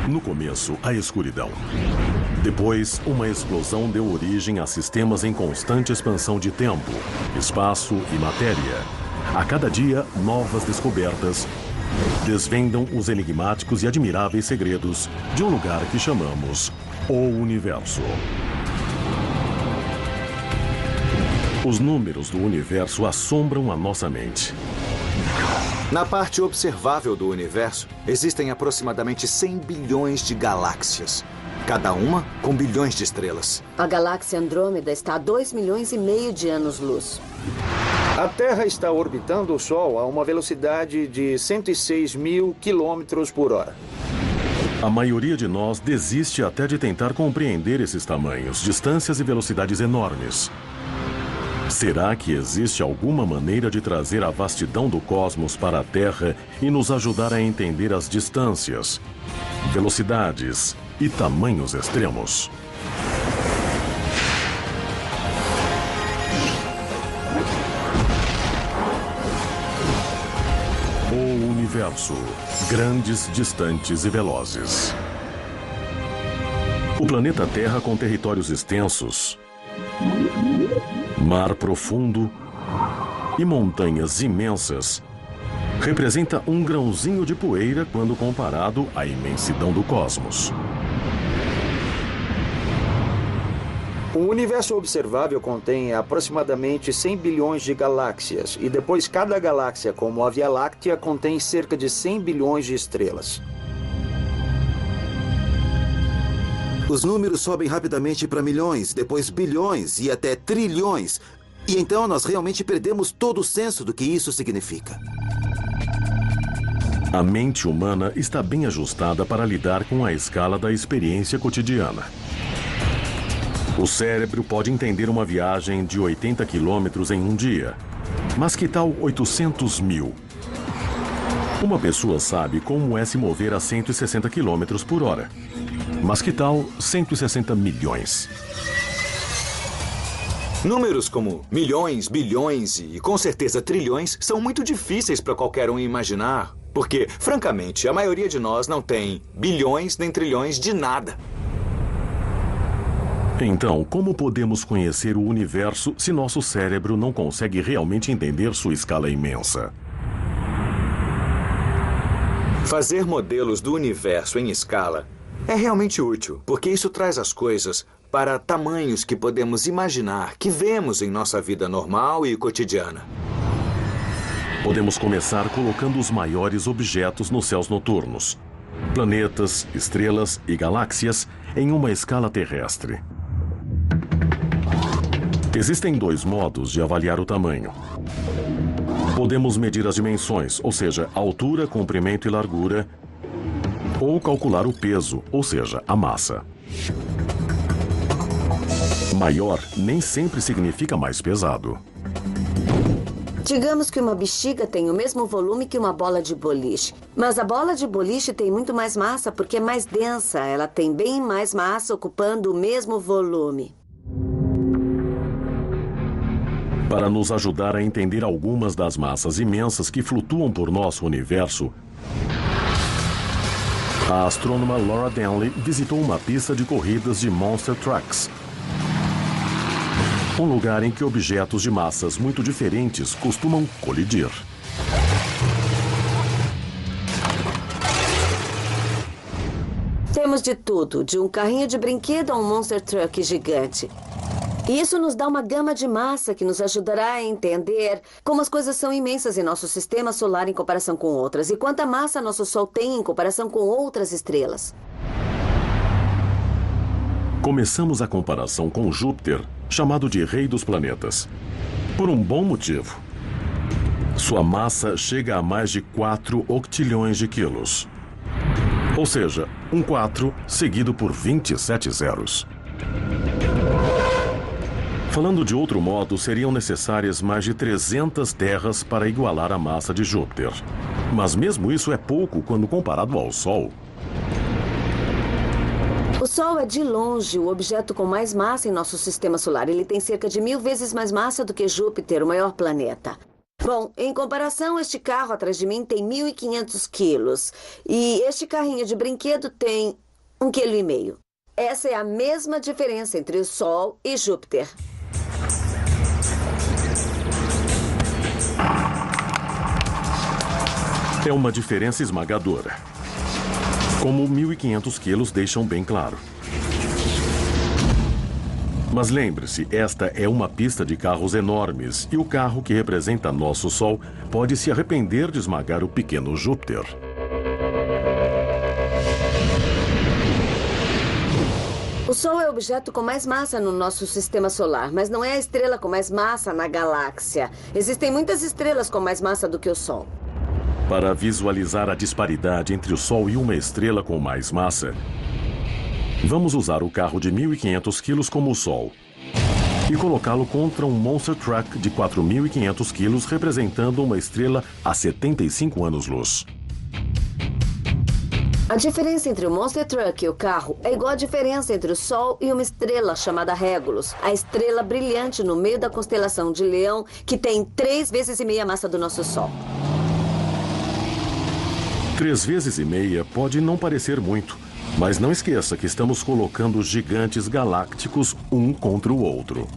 No começo, a escuridão. Depois, uma explosão deu origem a sistemas em constante expansão de tempo, espaço e matéria. A cada dia, novas descobertas desvendam os enigmáticos e admiráveis segredos de um lugar que chamamos o Universo. Os números do universo assombram a nossa mente. Na parte observável do universo, existem aproximadamente 100 bilhões de galáxias. Cada uma com bilhões de estrelas. A galáxia Andrômeda está a 2,5 milhões de anos-luz. A Terra está orbitando o Sol a uma velocidade de 106 mil quilômetros por hora. A maioria de nós desiste até de tentar compreender esses tamanhos, distâncias e velocidades enormes. Será que existe alguma maneira de trazer a vastidão do cosmos para a Terra e nos ajudar a entender as distâncias, velocidades e tamanhos extremos? O Universo. Grandes, distantes e velozes. O planeta Terra, com territórios extensos, mar profundo e montanhas imensas, representa um grãozinho de poeira quando comparado à imensidão do cosmos. O universo observável contém aproximadamente 100 bilhões de galáxias, e depois cada galáxia, como a Via Láctea, contém cerca de 100 bilhões de estrelas. Os números sobem rapidamente para milhões, depois bilhões e até trilhões. E então nós realmente perdemos todo o senso do que isso significa. A mente humana está bem ajustada para lidar com a escala da experiência cotidiana. O cérebro pode entender uma viagem de 80 quilômetros em um dia. Mas que tal 800 mil? Uma pessoa sabe como é se mover a 160 quilômetros por hora. Mas que tal 160 milhões? Números como milhões, bilhões e, com certeza, trilhões são muito difíceis para qualquer um imaginar. Porque, francamente, a maioria de nós não tem bilhões nem trilhões de nada. Então, como podemos conhecer o universo se nosso cérebro não consegue realmente entender sua escala imensa? Fazer modelos do universo em escala é realmente útil, porque isso traz as coisas para tamanhos que podemos imaginar, que vemos em nossa vida normal e cotidiana. Podemos começar colocando os maiores objetos nos céus noturnos, planetas, estrelas e galáxias em uma escala terrestre. Existem dois modos de avaliar o tamanho. Podemos medir as dimensões, ou seja, altura, comprimento e largura, ou calcular o peso, ou seja, a massa. Maior nem sempre significa mais pesado. Digamos que uma bexiga tem o mesmo volume que uma bola de boliche. Mas a bola de boliche tem muito mais massa porque é mais densa. Ela tem bem mais massa ocupando o mesmo volume. Para nos ajudar a entender algumas das massas imensas que flutuam por nosso universo, a astrônoma Laura Denley visitou uma pista de corridas de Monster Trucks, um lugar em que objetos de massas muito diferentes costumam colidir. Temos de tudo, de um carrinho de brinquedo a um Monster Truck gigante. E isso nos dá uma gama de massa que nos ajudará a entender como as coisas são imensas em nosso sistema solar em comparação com outras e quanta massa nosso Sol tem em comparação com outras estrelas. Começamos a comparação com Júpiter, chamado de Rei dos Planetas, por um bom motivo. Sua massa chega a mais de 4 octilhões de quilos. Ou seja, um 4 seguido por 27 zeros. Falando de outro modo, seriam necessárias mais de 300 terras para igualar a massa de Júpiter. Mas mesmo isso é pouco quando comparado ao Sol. O Sol é de longe o objeto com mais massa em nosso sistema solar. Ele tem cerca de 1000 vezes mais massa do que Júpiter, o maior planeta. Bom, em comparação, este carro atrás de mim tem 1.500 quilos. E este carrinho de brinquedo tem 1,5 kg. Essa é a mesma diferença entre o Sol e Júpiter. É uma diferença esmagadora. Como 1.500 quilos deixam bem claro. Mas lembre-se, esta é uma pista de carros enormes e o carro que representa nosso Sol pode se arrepender de esmagar o pequeno Júpiter. O Sol é o objeto com mais massa no nosso sistema solar, mas não é a estrela com mais massa na galáxia. Existem muitas estrelas com mais massa do que o Sol. Para visualizar a disparidade entre o Sol e uma estrela com mais massa, vamos usar o carro de 1.500 quilos como o Sol e colocá-lo contra um Monster Truck de 4.500 quilos, representando uma estrela a 75 anos-luz. A diferença entre o Monster Truck e o carro é igual à diferença entre o Sol e uma estrela chamada Regulus, a estrela brilhante no meio da constelação de Leão, que tem 3,5 vezes a massa do nosso Sol. 3,5 vezes pode não parecer muito, mas não esqueça que estamos colocando gigantes galácticos um contra o outro.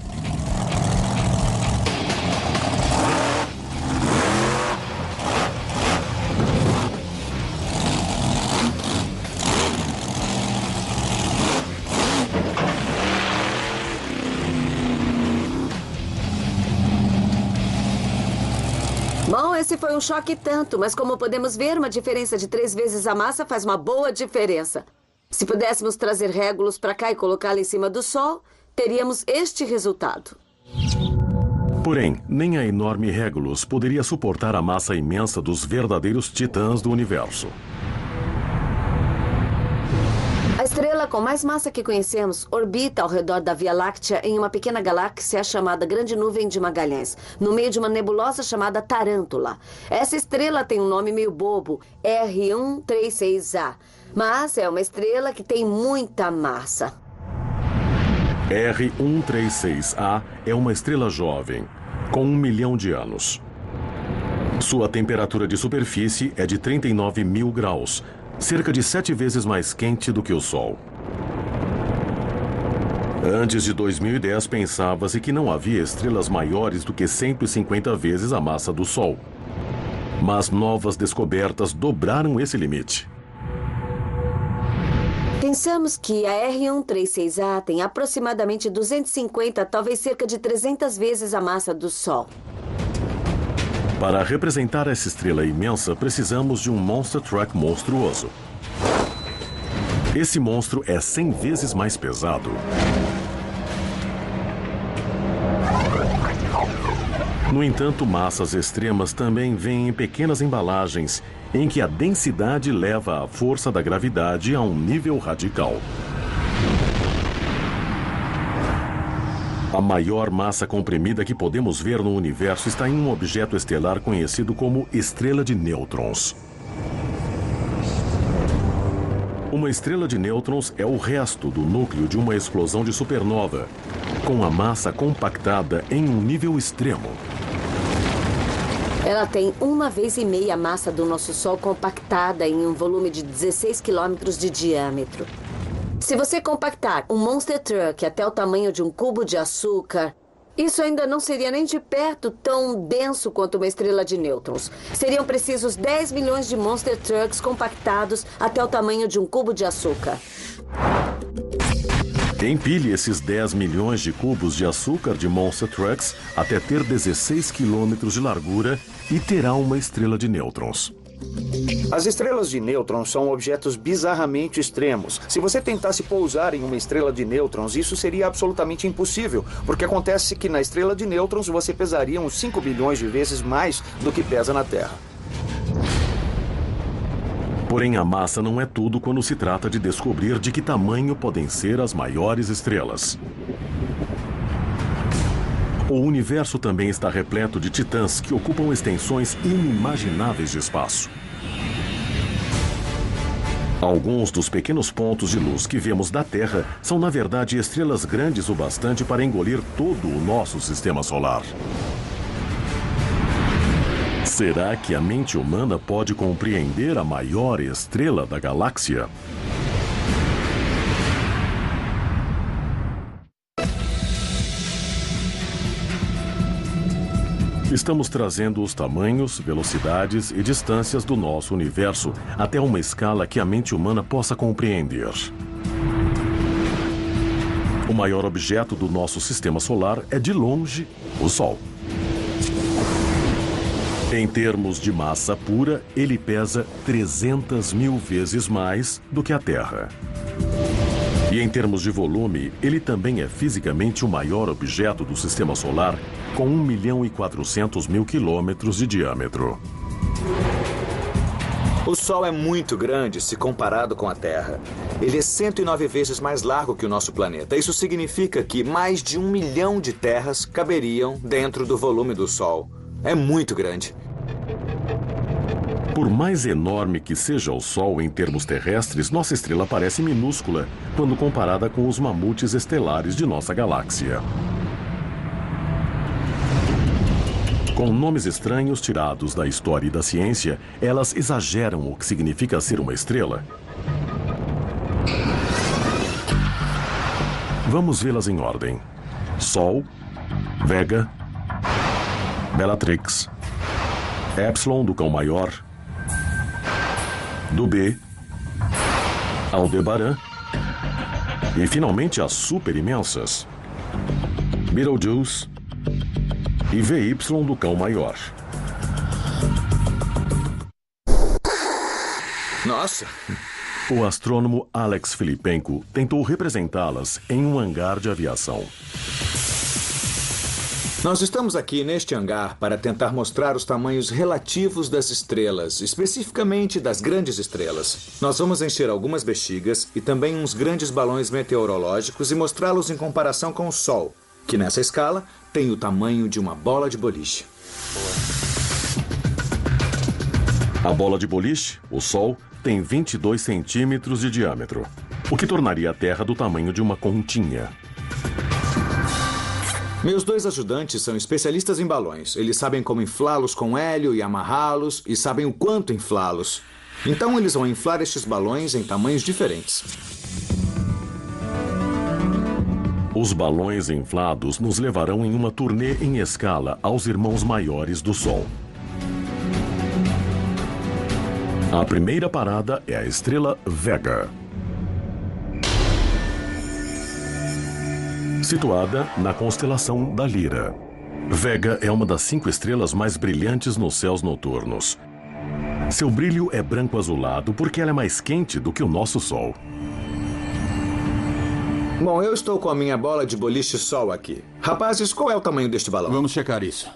Bom, esse foi um choque tanto, mas como podemos ver, uma diferença de 3 vezes a massa faz uma boa diferença. Se pudéssemos trazer Regulus para cá e colocá-la em cima do Sol, teríamos este resultado. Porém, nem a enorme Regulus poderia suportar a massa imensa dos verdadeiros titãs do universo. A estrela com mais massa que conhecemos orbita ao redor da Via Láctea em uma pequena galáxia chamada Grande Nuvem de Magalhães, no meio de uma nebulosa chamada Tarântula. Essa estrela tem um nome meio bobo, R136A, mas é uma estrela que tem muita massa. R136A é uma estrela jovem, com 1 milhão de anos. Sua temperatura de superfície é de 39.000 graus, cerca de 7 vezes mais quente do que o Sol. Antes de 2010, pensava-se que não havia estrelas maiores do que 150 vezes a massa do Sol. Mas novas descobertas dobraram esse limite. Pensamos que a R136A tem aproximadamente 250, talvez cerca de 300 vezes a massa do Sol. Para representar essa estrela imensa, precisamos de um Monster Truck monstruoso. Esse monstro é 100 vezes mais pesado. No entanto, massas extremas também vêm em pequenas embalagens, em que a densidade leva a força da gravidade a um nível radical. A maior massa comprimida que podemos ver no universo está em um objeto estelar conhecido como estrela de nêutrons. Uma estrela de nêutrons é o resto do núcleo de uma explosão de supernova, com a massa compactada em um nível extremo. Ela tem 1,5 vezes a massa do nosso Sol compactada em um volume de 16 quilômetros de diâmetro. Se você compactar um Monster Truck até o tamanho de um cubo de açúcar, isso ainda não seria nem de perto tão denso quanto uma estrela de nêutrons. Seriam precisos 10 milhões de Monster Trucks compactados até o tamanho de um cubo de açúcar. Empilhe esses 10 milhões de cubos de açúcar de Monster Trucks até ter 16 quilômetros de largura e terá uma estrela de nêutrons. As estrelas de nêutrons são objetos bizarramente extremos. Se você tentasse pousar em uma estrela de nêutrons, isso seria absolutamente impossível, porque acontece que na estrela de nêutrons você pesaria uns 5 bilhões de vezes mais do que pesa na Terra. Porém, a massa não é tudo quando se trata de descobrir de que tamanho podem ser as maiores estrelas. O universo também está repleto de titãs que ocupam extensões inimagináveis de espaço. Alguns dos pequenos pontos de luz que vemos da Terra são, na verdade, estrelas grandes o bastante para engolir todo o nosso sistema solar. Será que a mente humana pode compreender a maior estrela da galáxia? Estamos trazendo os tamanhos, velocidades e distâncias do nosso universo até uma escala que a mente humana possa compreender. O maior objeto do nosso sistema solar é, de longe, o Sol. Em termos de massa pura, ele pesa 300 mil vezes mais do que a Terra. E em termos de volume, ele também é fisicamente o maior objeto do sistema solar, com 1.400.000 quilômetros de diâmetro. O Sol é muito grande se comparado com a Terra. Ele é 109 vezes mais largo que o nosso planeta. Isso significa que mais de 1 milhão de terras caberiam dentro do volume do Sol. É muito grande. Por mais enorme que seja o Sol em termos terrestres, nossa estrela parece minúscula quando comparada com os mamutes estelares de nossa galáxia. Com nomes estranhos tirados da história e da ciência, elas exageram o que significa ser uma estrela. Vamos vê-las em ordem: Sol, Vega, Bellatrix, Epsilon do Cão Maior, do B, Aldebaran e, finalmente, as super imensas, Betelgeuse e VY do Cão Maior. Nossa! O astrônomo Alex Filipenko tentou representá-las em um hangar de aviação. Nós estamos aqui neste hangar para tentar mostrar os tamanhos relativos das estrelas, especificamente das grandes estrelas. Nós vamos encher algumas bexigas e também uns grandes balões meteorológicos e mostrá-los em comparação com o Sol, que nessa escala tem o tamanho de uma bola de boliche. A bola de boliche, o Sol, tem 22 centímetros de diâmetro, o que tornaria a Terra do tamanho de uma continha. Meus dois ajudantes são especialistas em balões. Eles sabem como inflá-los com hélio e amarrá-los e sabem o quanto inflá-los. Então eles vão inflar estes balões em tamanhos diferentes. Os balões inflados nos levarão em uma turnê em escala aos irmãos maiores do Sol. A primeira parada é a estrela Vega. Situada na constelação da Lira. Vega é uma das 5 estrelas mais brilhantes nos céus noturnos. Seu brilho é branco-azulado porque ela é mais quente do que o nosso Sol. Bom, eu estou com a minha bola de boliche Sol aqui. Rapazes, qual é o tamanho deste balão? Vamos checar isso.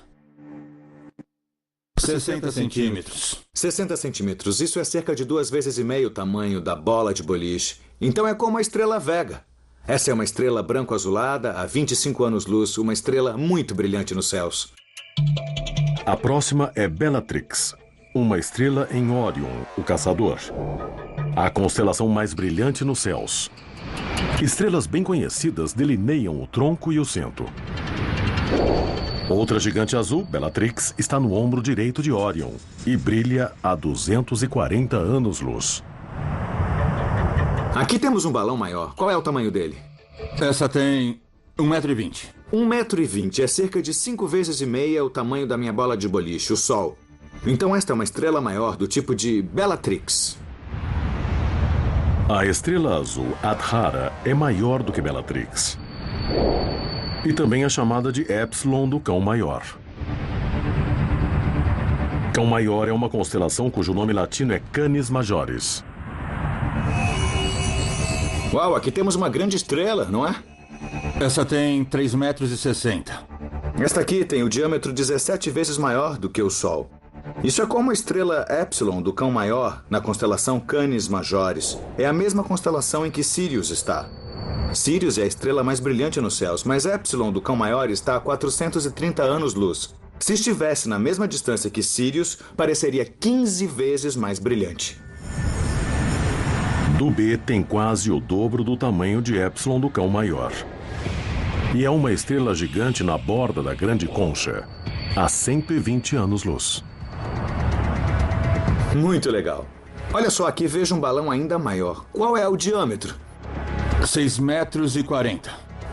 60 centímetros. 60 centímetros. Isso é cerca de 2,5 vezes o tamanho da bola de boliche. Então é como a estrela Vega. Essa é uma estrela branco-azulada a 25 anos-luz, uma estrela muito brilhante nos céus. A próxima é Bellatrix, uma estrela em Órion, o Caçador. A constelação mais brilhante nos céus. Estrelas bem conhecidas delineiam o tronco e o centro. Outra gigante azul, Bellatrix, está no ombro direito de Órion e brilha a 240 anos-luz. Aqui temos um balão maior. Qual é o tamanho dele? Essa tem 1,20 m. 1,20 m é cerca de 5,5 vezes o tamanho da minha bola de boliche, o Sol. Então esta é uma estrela maior do tipo de Bellatrix. A estrela azul Adhara é maior do que Bellatrix. E também é chamada de Epsilon do Cão Maior. Cão Maior é uma constelação cujo nome latino é Canis Majoris. Uau, aqui temos uma grande estrela, não é? Essa tem 3,60 metros. Esta aqui tem o diâmetro 17 vezes maior do que o Sol. Isso é como a estrela Epsilon do Cão Maior na constelação Canis Majoris. É a mesma constelação em que Sirius está. Sirius é a estrela mais brilhante nos céus, mas Epsilon do Cão Maior está a 430 anos-luz. Se estivesse na mesma distância que Sirius, pareceria 15 vezes mais brilhante. Do B tem quase o dobro do tamanho de Epsilon do Cão Maior. E é uma estrela gigante na borda da Grande Concha, a 120 anos-luz. Muito legal. Olha só, aqui vejo um balão ainda maior. Qual é o diâmetro? 6 metros e 40.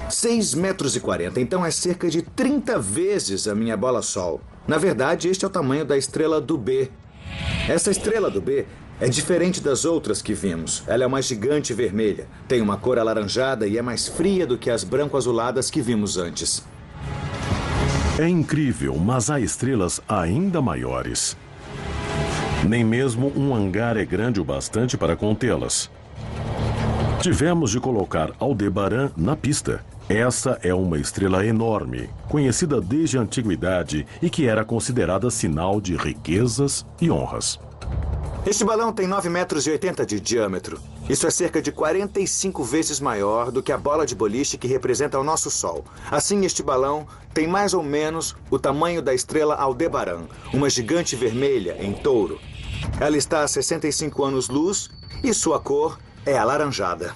6 metros e 40, então é cerca de 30 vezes a minha bola-sol. Na verdade, este é o tamanho da estrela do B. Essa estrela do B é diferente das outras que vimos. Ela é uma gigante vermelha, tem uma cor alaranjada e é mais fria do que as branco-azuladas que vimos antes. É incrível, mas há estrelas ainda maiores. Nem mesmo um hangar é grande o bastante para contê-las. Tivemos de colocar Aldebaran na pista. Essa é uma estrela enorme, conhecida desde a antiguidade e que era considerada sinal de riquezas e honras. Este balão tem 9 metros e 80 de diâmetro. Isso é cerca de 45 vezes maior do que a bola de boliche que representa o nosso Sol. Assim, este balão tem mais ou menos o tamanho da estrela Aldebaran, uma gigante vermelha em touro. Ela está a 65 anos-luz e sua cor é alaranjada.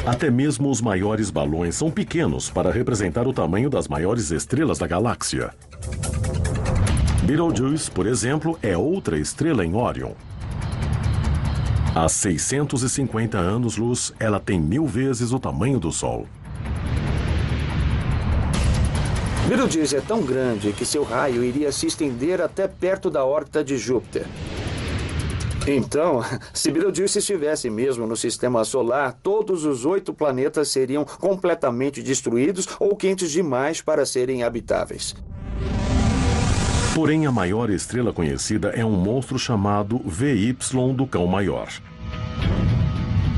Até mesmo os maiores balões são pequenos para representar o tamanho das maiores estrelas da galáxia. Betelgeuse, por exemplo, é outra estrela em Órion. Há 650 anos-luz, ela tem 1000 vezes o tamanho do Sol. Betelgeuse é tão grande que seu raio iria se estender até perto da órbita de Júpiter. Então, se Betelgeuse estivesse mesmo no sistema solar, todos os 8 planetas seriam completamente destruídos ou quentes demais para serem habitáveis. Porém, a maior estrela conhecida é um monstro chamado VY do Cão Maior.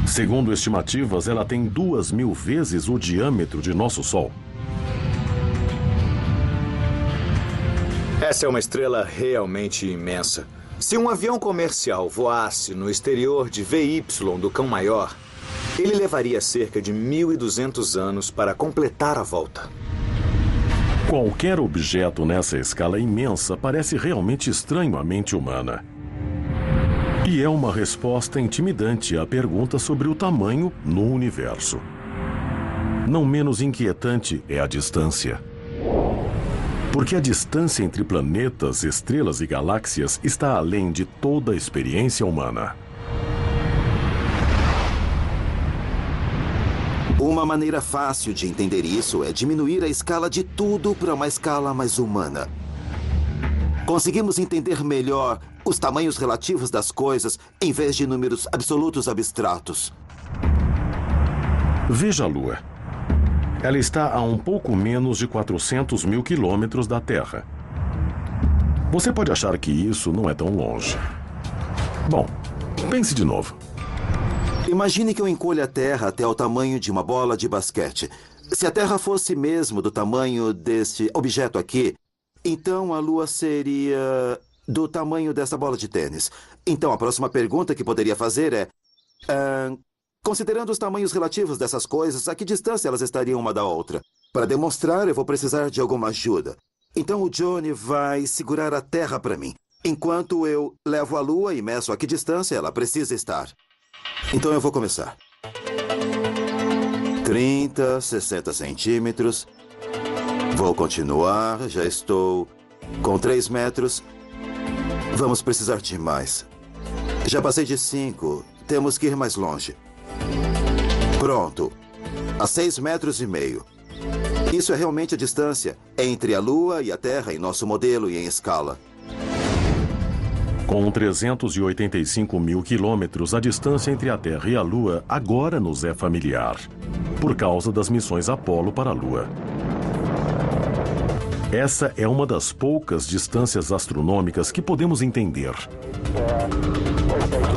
Segundo estimativas, ela tem 2000 vezes o diâmetro de nosso Sol. Essa é uma estrela realmente imensa. Se um avião comercial voasse no exterior de VY do Cão Maior, ele levaria cerca de 1200 anos para completar a volta. Qualquer objeto nessa escala imensa parece realmente estranho à mente humana. E é uma resposta intimidante à pergunta sobre o tamanho no universo. Não menos inquietante é a distância. Porque a distância entre planetas, estrelas e galáxias está além de toda a experiência humana. Uma maneira fácil de entender isso é diminuir a escala de tudo para uma escala mais humana. Conseguimos entender melhor os tamanhos relativos das coisas em vez de números absolutos abstratos. Veja a Lua. Ela está a um pouco menos de 400 mil quilômetros da Terra. Você pode achar que isso não é tão longe. Bom, pense de novo. Imagine que eu encolha a Terra até o tamanho de uma bola de basquete. Se a Terra fosse mesmo do tamanho deste objeto aqui, então a Lua seria do tamanho dessa bola de tênis. Então a próxima pergunta que poderia fazer é... considerando os tamanhos relativos dessas coisas, a que distância elas estariam uma da outra? Para demonstrar, eu vou precisar de alguma ajuda. Então o Johnny vai segurar a Terra para mim, enquanto eu levo a Lua e meço a que distância ela precisa estar. Então eu vou começar. 30, 60 centímetros. Vou continuar, já estou com 3 metros. Vamos precisar de mais. Já passei de 5, temos que ir mais longe. Pronto. A 6,5 metros. Isso é realmente a distância entre a Lua e a Terra em nosso modelo e em escala. Com 385 mil quilômetros, a distância entre a Terra e a Lua agora nos é familiar, por causa das missões Apolo para a Lua. Essa é uma das poucas distâncias astronômicas que podemos entender.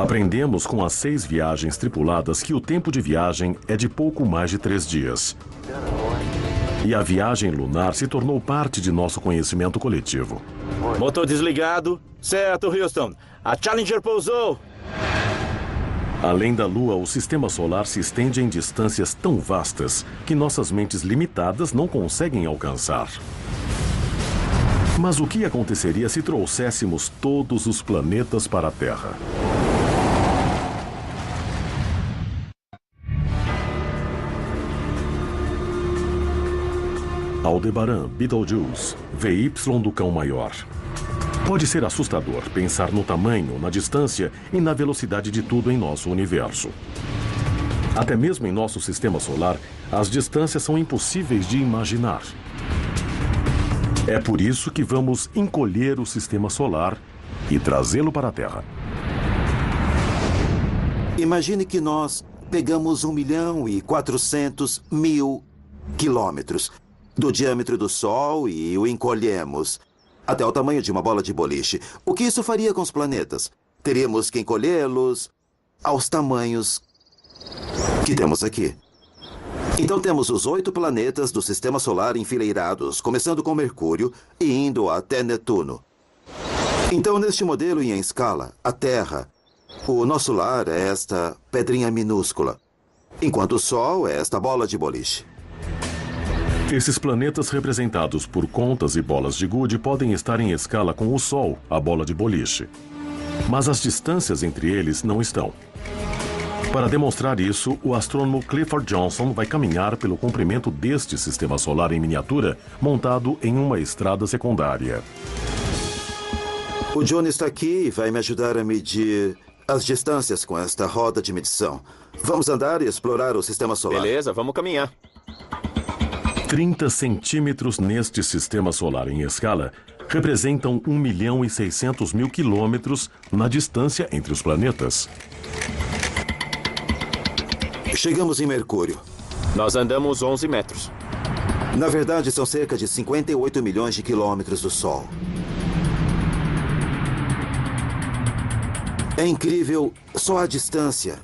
Aprendemos com as 6 viagens tripuladas que o tempo de viagem é de pouco mais de 3 dias. E a viagem lunar se tornou parte de nosso conhecimento coletivo. Motor desligado. Certo, Houston. A Challenger pousou. Além da Lua, o sistema solar se estende em distâncias tão vastas que nossas mentes limitadas não conseguem alcançar. Mas o que aconteceria se trouxéssemos todos os planetas para a Terra? Aldebaran, Betelgeuse, VY do Cão Maior. Pode ser assustador pensar no tamanho, na distância e na velocidade de tudo em nosso universo. Até mesmo em nosso sistema solar, as distâncias são impossíveis de imaginar. É por isso que vamos encolher o sistema solar e trazê-lo para a Terra. Imagine que nós pegamos 1.400.000 quilômetros do diâmetro do Sol e o encolhemos até o tamanho de uma bola de boliche. O que isso faria com os planetas? Teríamos que encolhê-los aos tamanhos que temos aqui. Então temos os 8 planetas do Sistema Solar enfileirados, começando com Mercúrio e indo até Netuno. Então, neste modelo e em escala, a Terra, o nosso lar é esta pedrinha minúscula, enquanto o Sol é esta bola de boliche. Esses planetas representados por contas e bolas de gude podem estar em escala com o Sol, a bola de boliche. Mas as distâncias entre eles não estão. Para demonstrar isso, o astrônomo Clifford Johnson vai caminhar pelo comprimento deste sistema solar em miniatura, montado em uma estrada secundária. O John está aqui e vai me ajudar a medir as distâncias com esta roda de medição. Vamos andar e explorar o sistema solar. Beleza, vamos caminhar. 30 centímetros neste sistema solar em escala representam 1.600.000 quilômetros na distância entre os planetas. Chegamos em Mercúrio. Nós andamos 11 metros. Na verdade, são cerca de 58 milhões de quilômetros do Sol. É incrível só a distância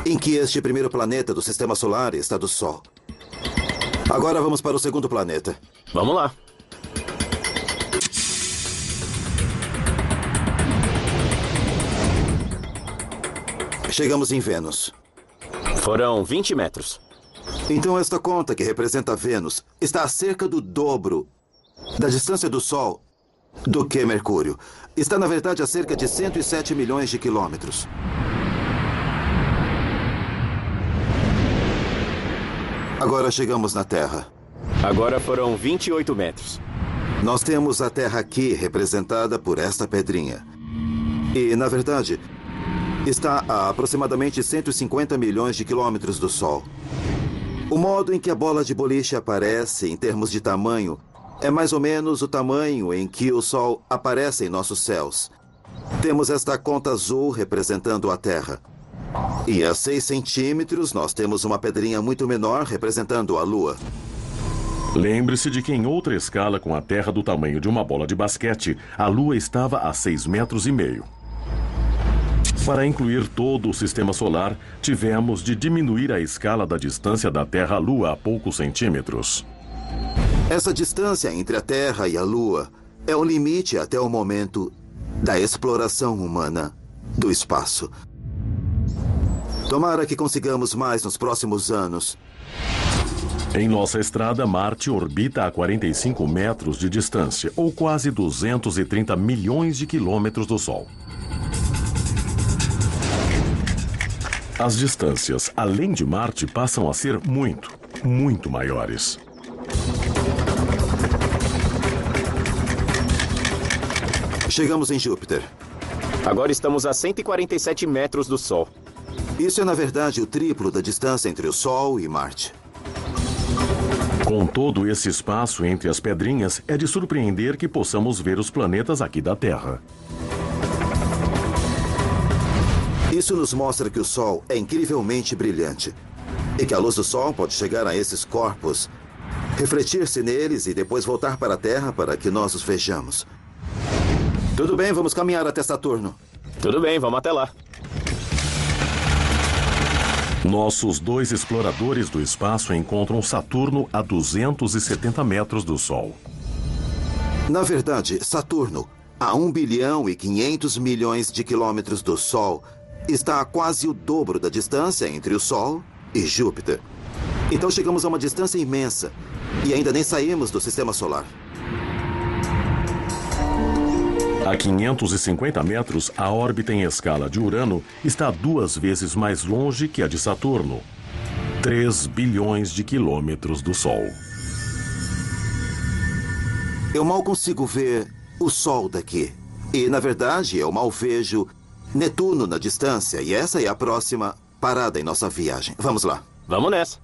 em que este primeiro planeta do Sistema Solar está do Sol. Agora vamos para o segundo planeta. Vamos lá. Chegamos em Vênus. Foram 20 metros. Então esta conta, que representa Vênus, está a cerca do dobro da distância do Sol do que Mercúrio. Está, na verdade, a cerca de 107 milhões de quilômetros. Agora chegamos na Terra. Agora foram 28 metros. Nós temos a Terra aqui, representada por esta pedrinha. E, na verdade, está a aproximadamente 150 milhões de quilômetros do Sol. O modo em que a bola de boliche aparece, em termos de tamanho, é mais ou menos o tamanho em que o Sol aparece em nossos céus. Temos esta conta azul representando a Terra. E a 6 centímetros, nós temos uma pedrinha muito menor representando a Lua. Lembre-se de que em outra escala com a Terra do tamanho de uma bola de basquete, a Lua estava a 6,5 metros. Para incluir todo o sistema solar, tivemos de diminuir a escala da distância da Terra à Lua a poucos centímetros. Essa distância entre a Terra e a Lua é o limite até o momento da exploração humana do espaço. Tomara que consigamos mais nos próximos anos. Em nossa estrada, Marte orbita a 45 metros de distância, ou quase 230 milhões de quilômetros do Sol. As distâncias, além de Marte, passam a ser muito, muito maiores. Chegamos em Júpiter. Agora estamos a 147 metros do Sol. Isso é, na verdade, o triplo da distância entre o Sol e Marte. Com todo esse espaço entre as pedrinhas, é de surpreender que possamos ver os planetas aqui da Terra. Isso nos mostra que o Sol é incrivelmente brilhante e que a luz do Sol pode chegar a esses corpos, refletir-se neles e depois voltar para a Terra para que nós os vejamos. Tudo bem, vamos caminhar até Saturno. Tudo bem, vamos até lá. Nossos 2 exploradores do espaço encontram Saturno a 270 metros do Sol. Na verdade, Saturno, a 1 bilhão e 500 milhões de quilômetros do Sol, está a quase o dobro da distância entre o Sol e Júpiter. Então chegamos a uma distância imensa e ainda nem saímos do Sistema Solar. A 550 metros, a órbita em escala de Urano está 2 vezes mais longe que a de Saturno. 3 bilhões de quilômetros do Sol. Eu mal consigo ver o Sol daqui. E, na verdade, eu mal vejo Netuno na distância. E essa é a próxima parada em nossa viagem. Vamos lá. Vamos nessa.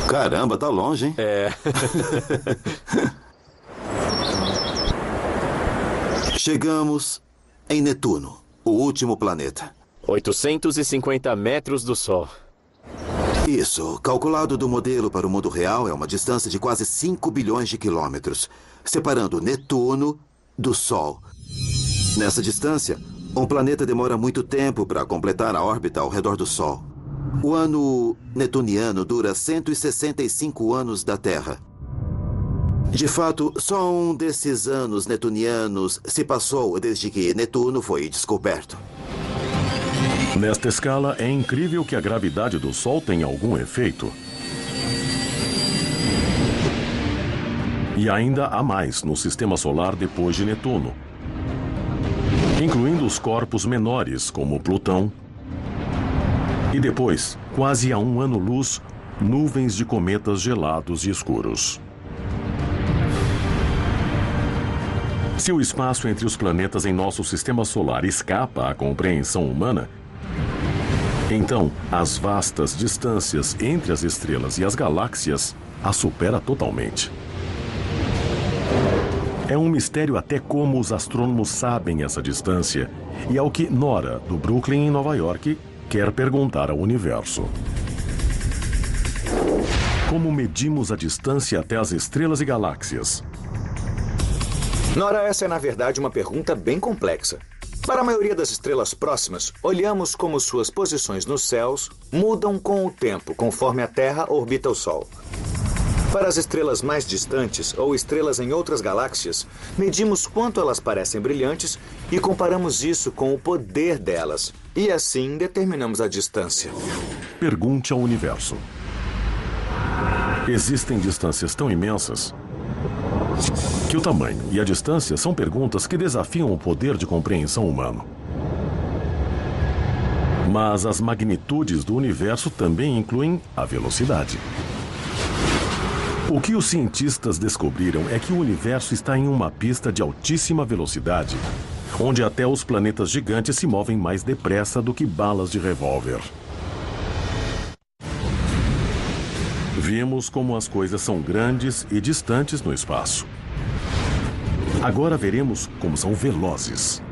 Caramba, tá longe, hein? É. Chegamos em Netuno, o último planeta. 850 metros do Sol. Isso, calculado do modelo para o mundo real, é uma distância de quase 5 bilhões de quilômetros, separando Netuno do Sol. Nessa distância, um planeta demora muito tempo para completar a órbita ao redor do Sol. O ano netuniano dura 165 anos da Terra. De fato, só um desses anos netunianos se passou desde que Netuno foi descoberto. Nesta escala, é incrível que a gravidade do Sol tenha algum efeito. E ainda há mais no sistema solar depois de Netuno, incluindo os corpos menores, como Plutão. E depois, quase a um ano-luz, nuvens de cometas gelados e escuros. Se o espaço entre os planetas em nosso sistema solar escapa à compreensão humana, então as vastas distâncias entre as estrelas e as galáxias a supera totalmente. É um mistério até como os astrônomos sabem essa distância, e é o que Nora, do Brooklyn, em Nova York, quer perguntar ao universo. Como medimos a distância até as estrelas e galáxias? Nora, essa é na verdade uma pergunta bem complexa. Para a maioria das estrelas próximas, olhamos como suas posições nos céus mudam com o tempo, conforme a Terra orbita o Sol. Para as estrelas mais distantes ou estrelas em outras galáxias, medimos quanto elas parecem brilhantes e comparamos isso com o poder delas. E assim determinamos a distância. Pergunte ao universo. Existem distâncias tão imensas que o tamanho e a distância são perguntas que desafiam o poder de compreensão humano. Mas as magnitudes do universo também incluem a velocidade. O que os cientistas descobriram é que o universo está em uma pista de altíssima velocidade, onde até os planetas gigantes se movem mais depressa do que balas de revólver. Vimos como as coisas são grandes e distantes no espaço. Agora veremos como são velozes.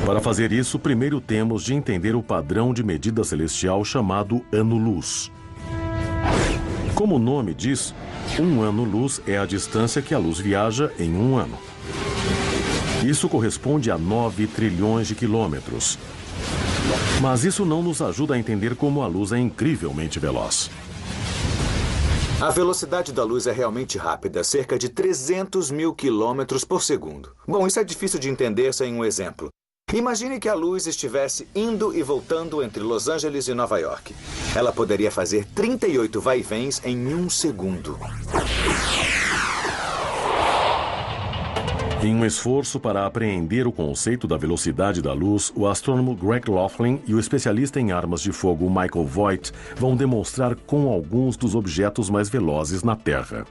Para fazer isso, primeiro temos de entender o padrão de medida celestial chamado ano-luz. Como o nome diz, um ano-luz é a distância que a luz viaja em um ano. Isso corresponde a 9 trilhões de quilômetros. Mas isso não nos ajuda a entender como a luz é incrivelmente veloz. A velocidade da luz é realmente rápida, cerca de 300 mil quilômetros por segundo. Bom, isso é difícil de entender sem um exemplo. Imagine que a luz estivesse indo e voltando entre Los Angeles e Nova York. Ela poderia fazer 38 vai-vens em um segundo. Em um esforço para apreender o conceito da velocidade da luz, o astrônomo Greg Laughlin e o especialista em armas de fogo Michael Voigt vão demonstrar com alguns dos objetos mais velozes na Terra.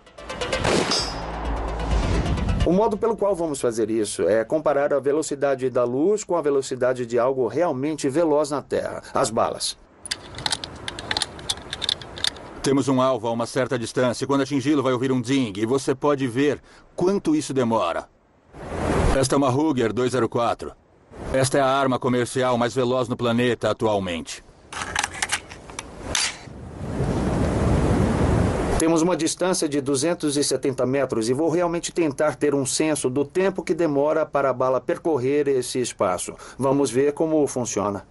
O modo pelo qual vamos fazer isso é comparar a velocidade da luz com a velocidade de algo realmente veloz na Terra, as balas. Temos um alvo a uma certa distância. Quando atingi-lo, vai ouvir um ding e você pode ver quanto isso demora. Esta é uma Ruger 204. Esta é a arma comercial mais veloz no planeta atualmente. Temos uma distância de 270 metros e vou realmente tentar ter um senso do tempo que demora para a bala percorrer esse espaço. Vamos ver como funciona.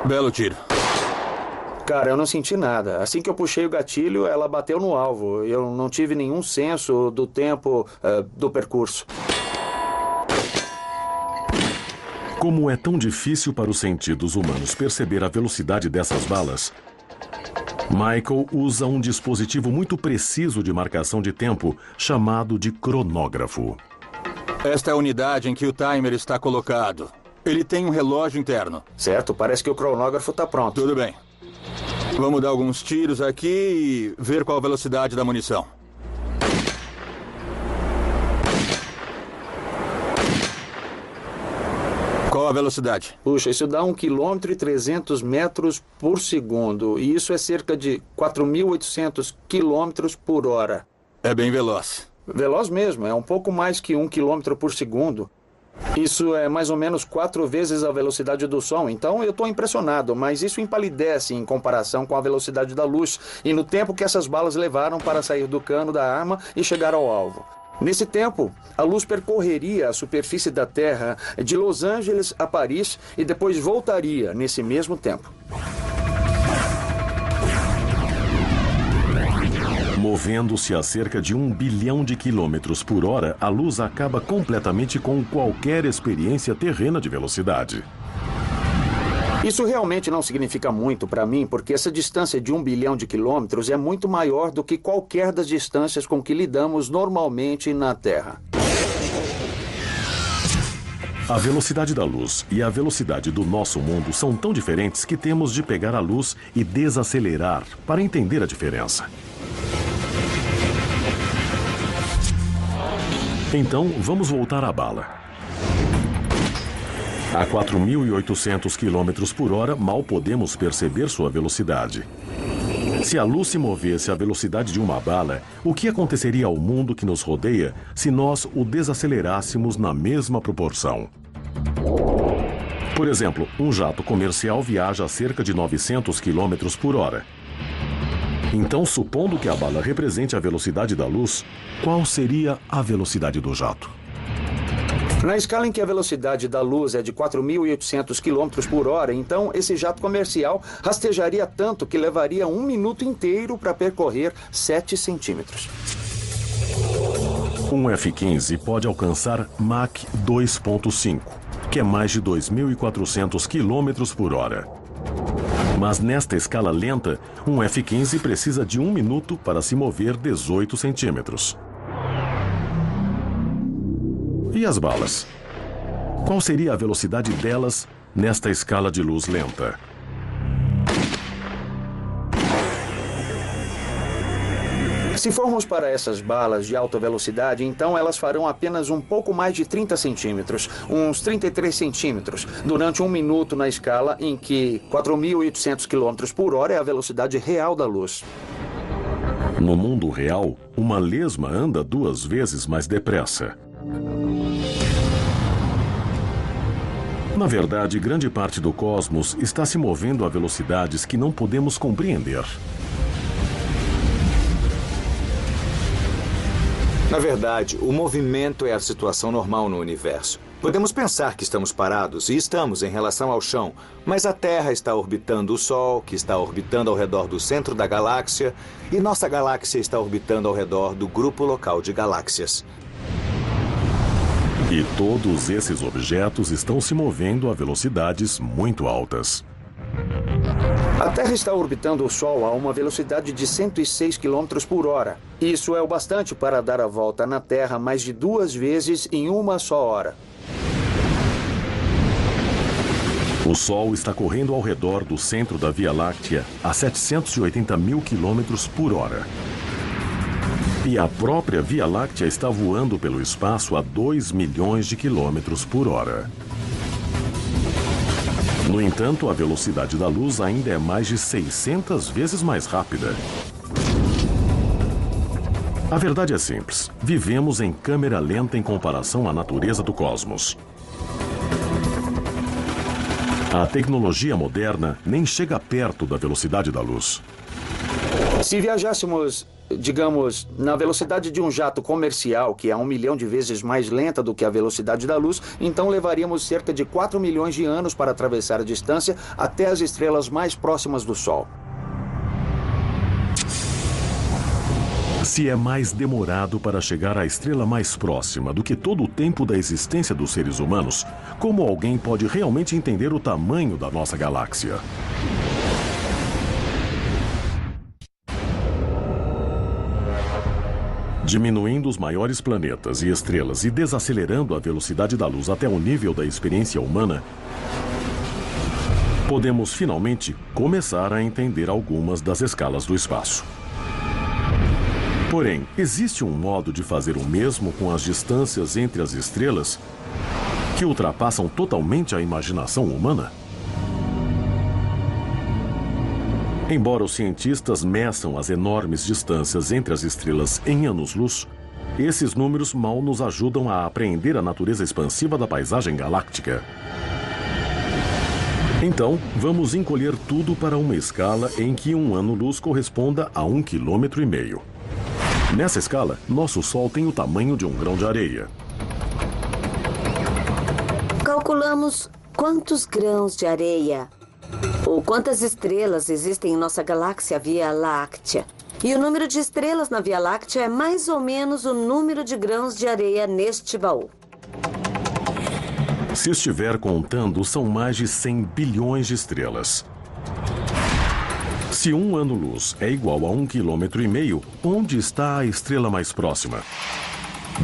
Belo tiro. Cara, eu não senti nada. Assim que eu puxei o gatilho, ela bateu no alvo. Eu não tive nenhum senso do tempo do percurso. Como é tão difícil para os sentidos humanos perceber a velocidade dessas balas, Michael usa um dispositivo muito preciso de marcação de tempo, chamado de cronógrafo. Esta é a unidade em que o timer está colocado. Ele tem um relógio interno. Certo, parece que o cronógrafo está pronto. Tudo bem. Vamos dar alguns tiros aqui e ver qual a velocidade da munição. Qual a velocidade? Puxa, isso dá 1,3 km por segundo. E isso é cerca de 4.800 km por hora. É bem veloz. Veloz mesmo, é um pouco mais que 1 km por segundo. Isso é mais ou menos 4 vezes a velocidade do som. Então eu estou impressionado, mas isso empalidece em comparação com a velocidade da luz e no tempo que essas balas levaram para sair do cano da arma e chegar ao alvo. Nesse tempo, a luz percorreria a superfície da Terra de Los Angeles a Paris e depois voltaria nesse mesmo tempo. Movendo-se a cerca de 1 bilhão de quilômetros por hora, a luz acaba completamente com qualquer experiência terrena de velocidade. Isso realmente não significa muito para mim, porque essa distância de 1 bilhão de quilômetros é muito maior do que qualquer das distâncias com que lidamos normalmente na Terra. A velocidade da luz e a velocidade do nosso mundo são tão diferentes que temos de pegar a luz e desacelerar para entender a diferença. Então, vamos voltar à bala. A 4.800 km por hora, mal podemos perceber sua velocidade. Se a luz se movesse à velocidade de uma bala, o que aconteceria ao mundo que nos rodeia se nós o desacelerássemos na mesma proporção? Por exemplo, um jato comercial viaja a cerca de 900 km por hora. Então, supondo que a bala represente a velocidade da luz, qual seria a velocidade do jato? Na escala em que a velocidade da luz é de 4.800 km por hora, então esse jato comercial rastejaria tanto que levaria 1 minuto inteiro para percorrer 7 centímetros. Um F-15 pode alcançar Mach 2.5, que é mais de 2.400 km por hora. Mas nesta escala lenta, um F-15 precisa de 1 minuto para se mover 18 centímetros. E as balas? Qual seria a velocidade delas nesta escala de luz lenta? Se formos para essas balas de alta velocidade, então elas farão apenas um pouco mais de 30 centímetros, uns 33 centímetros, durante 1 minuto na escala em que 4.800 km por hora é a velocidade real da luz. No mundo real, uma lesma anda 2 vezes mais depressa. Na verdade, grande parte do cosmos está se movendo a velocidades que não podemos compreender. Na verdade, o movimento é a situação normal no universo. Podemos pensar que estamos parados, e estamos em relação ao chão, mas a Terra está orbitando o Sol, que está orbitando ao redor do centro da galáxia, e nossa galáxia está orbitando ao redor do grupo local de galáxias. E todos esses objetos estão se movendo a velocidades muito altas. A Terra está orbitando o Sol a uma velocidade de 106 km por hora. Isso é o bastante para dar a volta na Terra mais de 2 vezes em uma só hora. O Sol está correndo ao redor do centro da Via Láctea a 780 mil km por hora. E a própria Via Láctea está voando pelo espaço a 2 milhões de quilômetros por hora. No entanto, a velocidade da luz ainda é mais de 600 vezes mais rápida. A verdade é simples. Vivemos em câmera lenta em comparação à natureza do cosmos. A tecnologia moderna nem chega perto da velocidade da luz. Se viajássemos, digamos, na velocidade de um jato comercial, que é 1 milhão de vezes mais lenta do que a velocidade da luz, então levaríamos cerca de 4 milhões de anos para atravessar a distância até as estrelas mais próximas do Sol. Se é mais demorado para chegar à estrela mais próxima do que todo o tempo da existência dos seres humanos, como alguém pode realmente entender o tamanho da nossa galáxia? Diminuindo os maiores planetas e estrelas e desacelerando a velocidade da luz até o nível da experiência humana, podemos finalmente começar a entender algumas das escalas do espaço. Porém, existe um modo de fazer o mesmo com as distâncias entre as estrelas que ultrapassam totalmente a imaginação humana? Embora os cientistas meçam as enormes distâncias entre as estrelas em anos-luz, esses números mal nos ajudam a apreender a natureza expansiva da paisagem galáctica. Então, vamos encolher tudo para uma escala em que um ano-luz corresponda a 1,5 km. Nessa escala, nosso Sol tem o tamanho de um grão de areia. Calculamos quantos grãos de areia ou quantas estrelas existem em nossa galáxia Via Láctea. E o número de estrelas na Via Láctea é mais ou menos o número de grãos de areia neste baú. Se estiver contando, são mais de 100 bilhões de estrelas. Se um ano-luz é igual a 1,5 km, onde está a estrela mais próxima?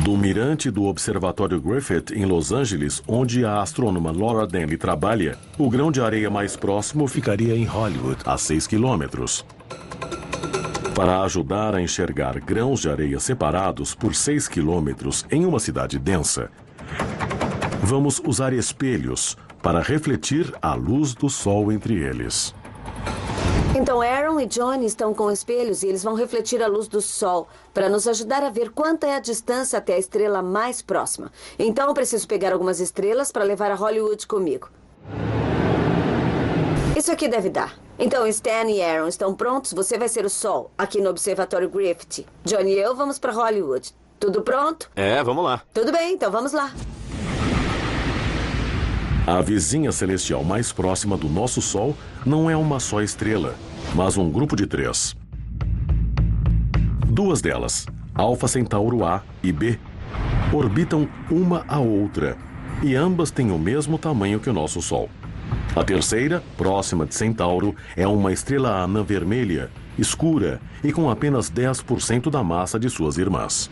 Do mirante do Observatório Griffith, em Los Angeles, onde a astrônoma Laura Denley trabalha, o grão de areia mais próximo ficaria em Hollywood, a 6 quilômetros. Para ajudar a enxergar grãos de areia separados por 6 quilômetros em uma cidade densa, vamos usar espelhos para refletir a luz do Sol entre eles. Então Aaron e Johnny estão com espelhos e eles vão refletir a luz do Sol para nos ajudar a ver quanta é a distância até a estrela mais próxima. Então eu preciso pegar algumas estrelas para levar a Hollywood comigo. Isso aqui deve dar. Então Stan e Aaron estão prontos? Você vai ser o Sol aqui no Observatório Griffith. Johnny e eu vamos para Hollywood. Tudo pronto? Vamos lá. Tudo bem, então vamos lá. A vizinha celestial mais próxima do nosso Sol não é uma só estrela, mas um grupo de 3. Duas delas, Alfa Centauro A e B, orbitam uma a outra e ambas têm o mesmo tamanho que o nosso Sol. A terceira, próxima de Centauro, é uma estrela anã vermelha, escura e com apenas 10% da massa de suas irmãs.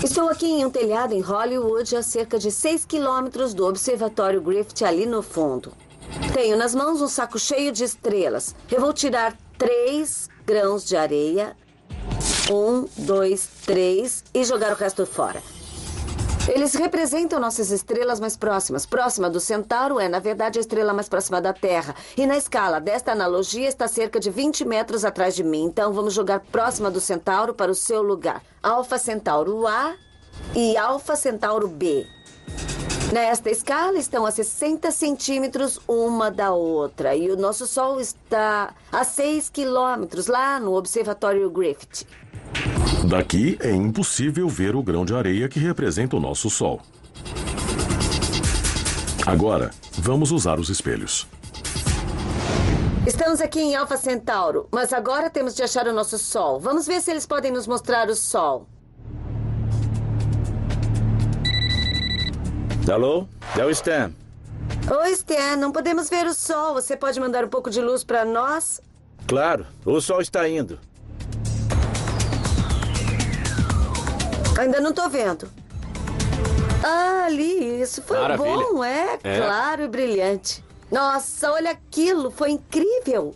Estou aqui em um telhado em Hollywood, a cerca de 6 quilômetros do Observatório Griffith, ali no fundo. Tenho nas mãos um saco cheio de estrelas. Eu vou tirar 3 grãos de areia. 1, 2, 3 e jogar o resto fora. Eles representam nossas estrelas mais próximas. Próxima do Centauro é, na verdade, a estrela mais próxima da Terra. E na escala desta analogia está cerca de 20 metros atrás de mim. Então vamos jogar próxima do Centauro para o seu lugar. Alfa Centauro A e Alfa Centauro B. Nesta escala estão a 60 centímetros uma da outra. E o nosso Sol está a 6 quilômetros lá no Observatório Griffith. Daqui é impossível ver o grão de areia que representa o nosso Sol. Agora, vamos usar os espelhos. Estamos aqui em Alfa Centauro, mas agora temos de achar o nosso Sol. Vamos ver se eles podem nos mostrar o Sol. Alô? É o Stan. Oi, Stan, não podemos ver o Sol. Você pode mandar um pouco de luz para nós? Claro, o Sol está indo. Ainda não tô vendo. Ah, ali, isso foi Maravilha. Bom, claro e brilhante. Nossa, olha aquilo, foi incrível.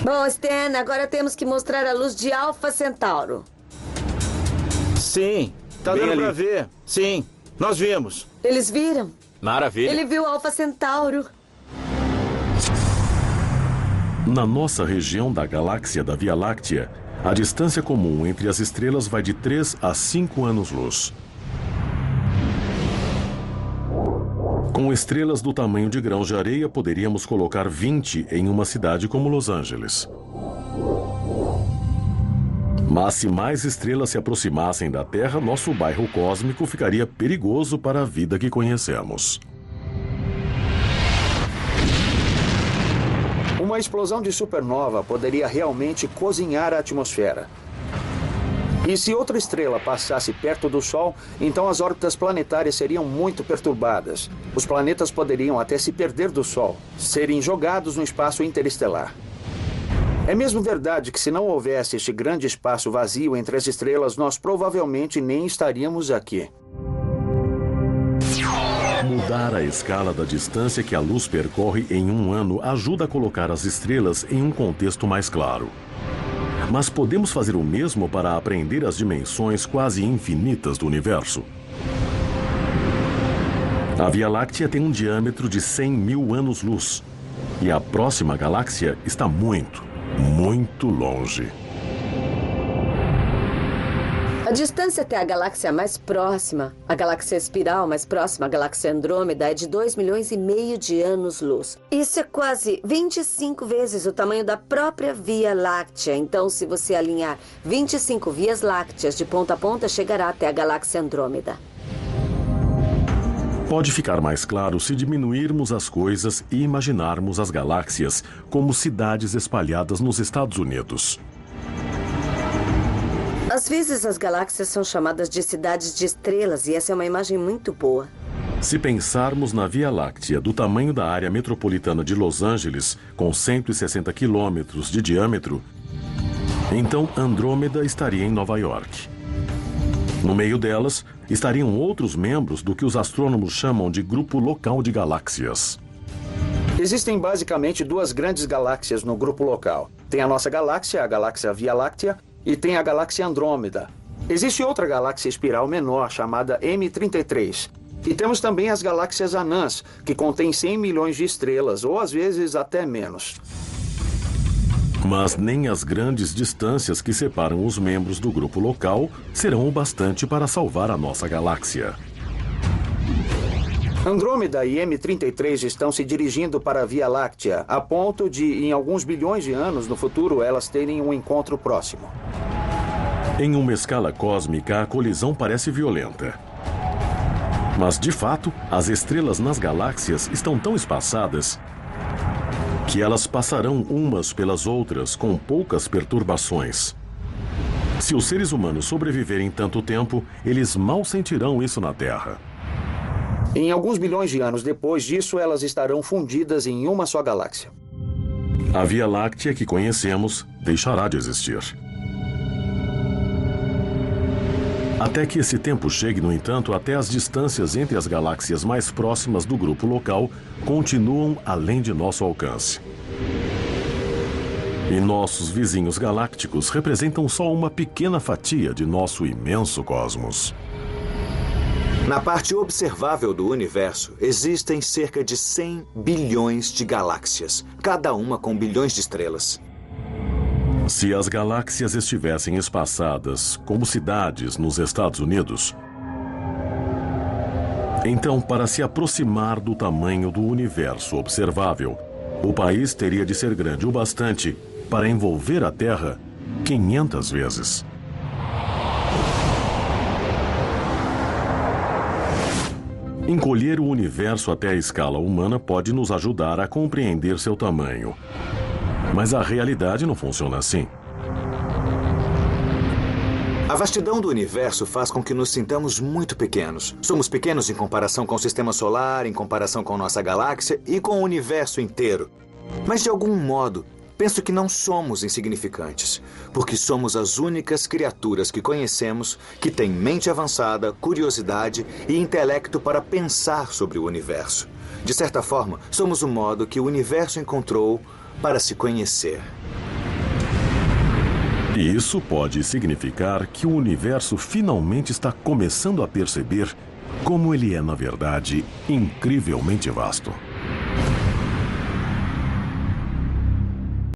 Bom, Stan, agora temos que mostrar a luz de Alfa Centauro. Sim, tá Bem dando ali. pra ver. Sim, nós vimos. Eles viram? Maravilha. Ele viu Alfa Centauro. Na nossa região da galáxia da Via Láctea, a distância comum entre as estrelas vai de 3 a 5 anos-luz. Com estrelas do tamanho de grãos de areia, poderíamos colocar 20 em uma cidade como Los Angeles. Mas se mais estrelas se aproximassem da Terra, nosso bairro cósmico ficaria perigoso para a vida que conhecemos. Uma explosão de supernova poderia realmente cozinhar a atmosfera. E se outra estrela passasse perto do Sol, então as órbitas planetárias seriam muito perturbadas. Os planetas poderiam até se perder do Sol, serem jogados no espaço interestelar. É mesmo verdade que se não houvesse este grande espaço vazio entre as estrelas, nós provavelmente nem estaríamos aqui. Mudar a escala da distância que a luz percorre em um ano ajuda a colocar as estrelas em um contexto mais claro. Mas podemos fazer o mesmo para aprender as dimensões quase infinitas do universo. A Via Láctea tem um diâmetro de 100 mil anos-luz. E a próxima galáxia está muito, muito longe. A distância até a galáxia mais próxima, a galáxia espiral mais próxima, a galáxia Andrômeda, é de 2,5 milhões de anos-luz. Isso é quase 25 vezes o tamanho da própria Via Láctea. Então, se você alinhar 25 vias lácteas de ponta a ponta, chegará até a galáxia Andrômeda. Pode ficar mais claro se diminuirmos as coisas e imaginarmos as galáxias como cidades espalhadas nos Estados Unidos. Às vezes as galáxias são chamadas de cidades de estrelas e essa é uma imagem muito boa. Se pensarmos na Via Láctea do tamanho da área metropolitana de Los Angeles, com 160 quilômetros de diâmetro, então Andrômeda estaria em Nova York. No meio delas, estariam outros membros do que os astrônomos chamam de grupo local de galáxias. Existem basicamente duas grandes galáxias no grupo local. Tem a nossa galáxia, a galáxia Via Láctea, e tem a galáxia Andrômeda. Existe outra galáxia espiral menor, chamada M33. E temos também as galáxias anãs, que contêm 100 milhões de estrelas, ou às vezes até menos. Mas nem as grandes distâncias que separam os membros do grupo local serão o bastante para salvar a nossa galáxia. Andrômeda e M33 estão se dirigindo para a Via Láctea, a ponto de, em alguns bilhões de anos no futuro, elas terem um encontro próximo. Em uma escala cósmica, a colisão parece violenta. Mas, de fato, as estrelas nas galáxias estão tão espaçadas que elas passarão umas pelas outras com poucas perturbações. Se os seres humanos sobreviverem tanto tempo, eles mal sentirão isso na Terra. Em alguns bilhões de anos depois disso, elas estarão fundidas em uma só galáxia. A Via Láctea que conhecemos deixará de existir. Até que esse tempo chegue, no entanto, até as distâncias entre as galáxias mais próximas do grupo local continuam além de nosso alcance. E nossos vizinhos galácticos representam só uma pequena fatia de nosso imenso cosmos. Na parte observável do universo, existem cerca de 100 bilhões de galáxias, cada uma com bilhões de estrelas. Se as galáxias estivessem espaçadas como cidades nos Estados Unidos, então, para se aproximar do tamanho do universo observável, o país teria de ser grande o bastante para envolver a Terra 500 vezes. Encolher o universo até a escala humana pode nos ajudar a compreender seu tamanho. Mas a realidade não funciona assim. A vastidão do universo faz com que nos sintamos muito pequenos. Somos pequenos em comparação com o sistema solar, em comparação com nossa galáxia e com o universo inteiro. Mas de algum modo, penso que não somos insignificantes, porque somos as únicas criaturas que conhecemos que têm mente avançada, curiosidade e intelecto para pensar sobre o universo. De certa forma, somos o modo que o universo encontrou para se conhecer. E isso pode significar que o universo finalmente está começando a perceber como ele é, na verdade, incrivelmente vasto.